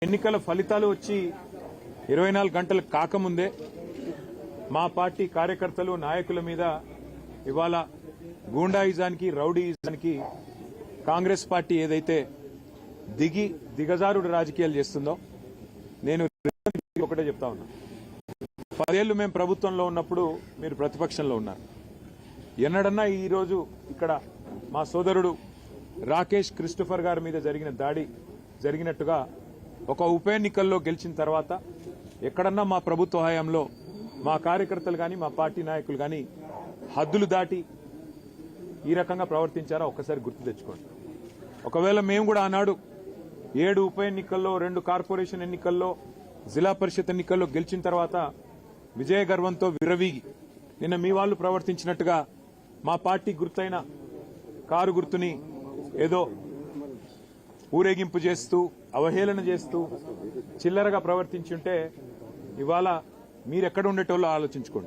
ఎన్నికల ఫలితాలు వచ్చి 24 గంటలు కాకముందే మా పార్టీ కార్యకర్తలు నాయకుల మీద ఇవాళ గూండాయిజానికి రౌడీయిజానికి కాంగ్రెస్ పార్టీ ఏదైతే దిగజారుడు రాజకీయాలు చేస్తుందో నేను ఒకటే చెప్తా ఉన్నా. 10 ఏళ్లు మేము ప్రభుత్వంలో ఉన్నప్పుడు మీరు ప్రతిపక్షంలో ఉన్నారు. ఎన్నడన్నా ఈరోజు ఇక్కడ మా సోదరుడు రాకేష్ క్రిస్టోఫర్ గారి మీద జరిగిన దాడి జరిగినట్టుగా ఒక ఉప ఎన్నికల్లో గెలిచిన తర్వాత ఎక్కడన్నా మా ప్రభుత్వ హయాంలో మా కార్యకర్తలు కానీ మా పార్టీ నాయకులు కానీ హద్దులు దాటి ఈ రకంగా ప్రవర్తించారా ఒక్కసారి గుర్తు తెచ్చుకోండి. ఒకవేళ మేము కూడా ఆనాడు 7 ఉప ఎన్నికల్లో 2 కార్పొరేషన్ ఎన్నికల్లో జిల్లా పరిషత్ ఎన్నికల్లో గెలిచిన తర్వాత విజయ గర్వంతో విర్రవీగి నిన్న మీ వాళ్ళు ప్రవర్తించినట్టుగా మా పార్టీ గుర్తైన కారు గుర్తుని ఏదో ఊరేగింపు చేస్తూ అవహేళన చేస్తూ చిల్లరగా ప్రవర్తించుంటే ఇవాళ మీరెక్కడ ఉండేటోళ్ళో ఆలోచించుకోండి.